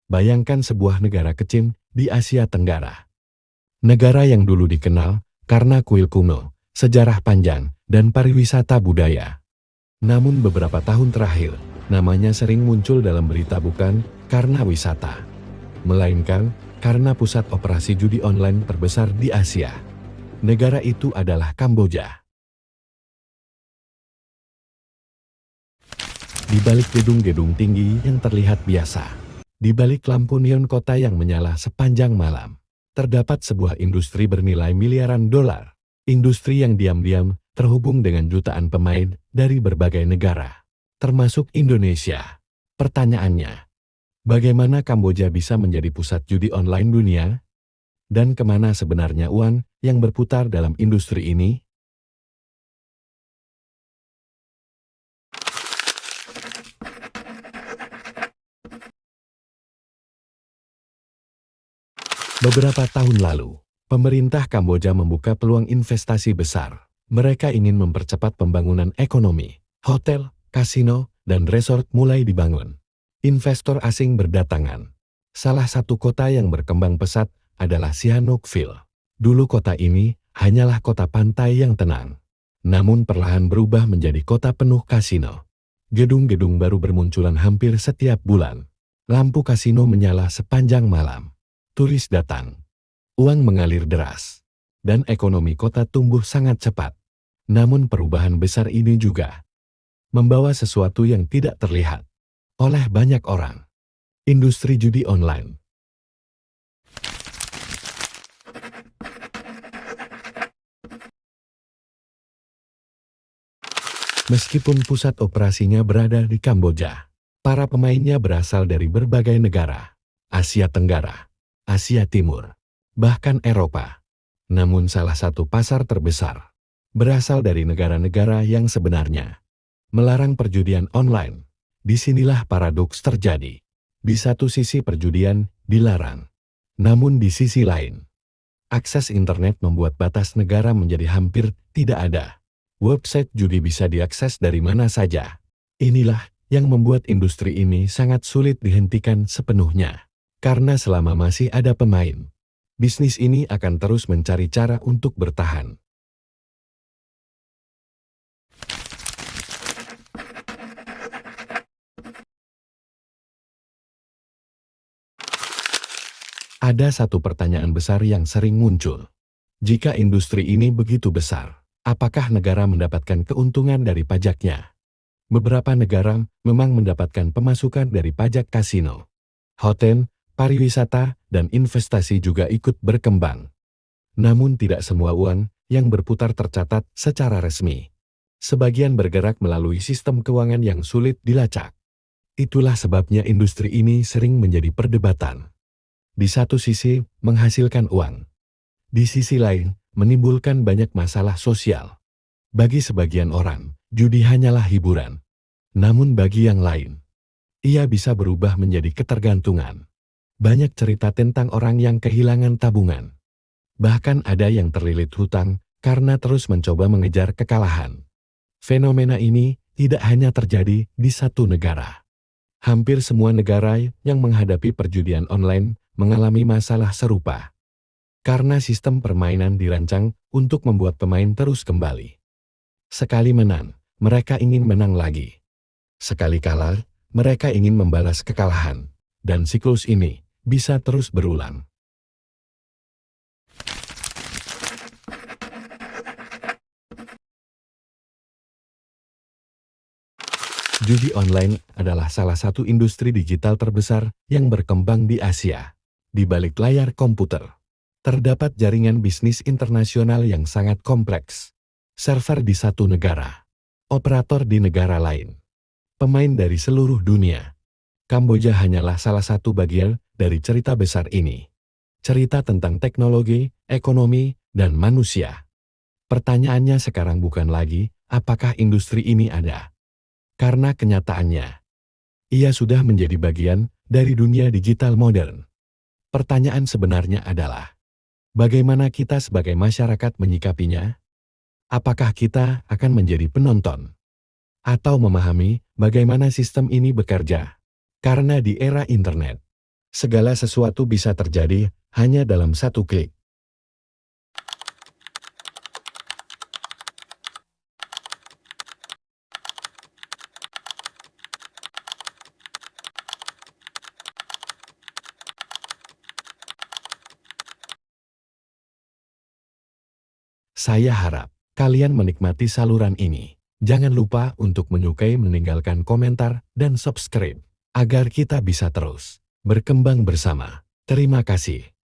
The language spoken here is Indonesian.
Bayangkan sebuah negara kecil di Asia Tenggara. Negara yang dulu dikenal karena kuil kuno, sejarah panjang, dan pariwisata budaya. Namun beberapa tahun terakhir, namanya sering muncul dalam berita bukan karena wisata, melainkan karena pusat operasi judi online terbesar di Asia. Negara itu adalah Kamboja. Di balik gedung-gedung tinggi yang terlihat biasa, di balik lampu neon kota yang menyala sepanjang malam, terdapat sebuah industri bernilai miliaran dolar. Industri yang diam-diam terhubung dengan jutaan pemain dari berbagai negara, termasuk Indonesia. Pertanyaannya, bagaimana Kamboja bisa menjadi pusat judi online dunia? Dan kemana sebenarnya uang yang berputar dalam industri ini? Beberapa tahun lalu, pemerintah Kamboja membuka peluang investasi besar. Mereka ingin mempercepat pembangunan ekonomi. Hotel, kasino, dan resort mulai dibangun. Investor asing berdatangan. Salah satu kota yang berkembang pesat adalah Sihanoukville. Dulu kota ini hanyalah kota pantai yang tenang. Namun perlahan berubah menjadi kota penuh kasino. Gedung-gedung baru bermunculan hampir setiap bulan. Lampu kasino menyala sepanjang malam. Turis datang, uang mengalir deras, dan ekonomi kota tumbuh sangat cepat. Namun perubahan besar ini juga membawa sesuatu yang tidak terlihat oleh banyak orang. Industri judi online. Meskipun pusat operasinya berada di Kamboja, para pemainnya berasal dari berbagai negara, Asia Tenggara, Asia Timur, bahkan Eropa. Namun salah satu pasar terbesar berasal dari negara-negara yang sebenarnya melarang perjudian online. Disinilah paradoks terjadi. Di satu sisi perjudian dilarang, namun di sisi lain, akses internet membuat batas negara menjadi hampir tidak ada. Website judi bisa diakses dari mana saja. Inilah yang membuat industri ini sangat sulit dihentikan sepenuhnya. Karena selama masih ada pemain, bisnis ini akan terus mencari cara untuk bertahan. Ada satu pertanyaan besar yang sering muncul. Jika industri ini begitu besar, apakah negara mendapatkan keuntungan dari pajaknya? Beberapa negara memang mendapatkan pemasukan dari pajak kasino, hotel, pariwisata, dan investasi juga ikut berkembang. Namun tidak semua uang yang berputar tercatat secara resmi. Sebagian bergerak melalui sistem keuangan yang sulit dilacak. Itulah sebabnya industri ini sering menjadi perdebatan. Di satu sisi, menghasilkan uang. Di sisi lain, menimbulkan banyak masalah sosial. Bagi sebagian orang, judi hanyalah hiburan. Namun bagi yang lain, ia bisa berubah menjadi ketergantungan. Banyak cerita tentang orang yang kehilangan tabungan. Bahkan ada yang terlilit hutang karena terus mencoba mengejar kekalahan. Fenomena ini tidak hanya terjadi di satu negara. Hampir semua negara yang menghadapi perjudian online mengalami masalah serupa. Karena sistem permainan dirancang untuk membuat pemain terus kembali. Sekali menang, mereka ingin menang lagi. Sekali kalah, mereka ingin membalas kekalahan. Dan siklus ini bisa terus berulang. Judi online adalah salah satu industri digital terbesar yang berkembang di Asia. Di balik layar komputer, terdapat jaringan bisnis internasional yang sangat kompleks. Server di satu negara, operator di negara lain, pemain dari seluruh dunia. Kamboja hanyalah salah satu bagian dari cerita besar ini. Cerita tentang teknologi, ekonomi, dan manusia. Pertanyaannya sekarang bukan lagi, apakah industri ini ada? Karena kenyataannya, ia sudah menjadi bagian dari dunia digital modern. Pertanyaan sebenarnya adalah, bagaimana kita sebagai masyarakat menyikapinya? Apakah kita akan menjadi penonton? Atau memahami bagaimana sistem ini bekerja? Karena di era internet, Segala sesuatu bisa terjadi hanya dalam satu klik. Saya harap kalian menikmati saluran ini. Jangan lupa untuk menyukai, meninggalkan komentar, dan subscribe agar kita bisa terus berkembang bersama. Terima kasih.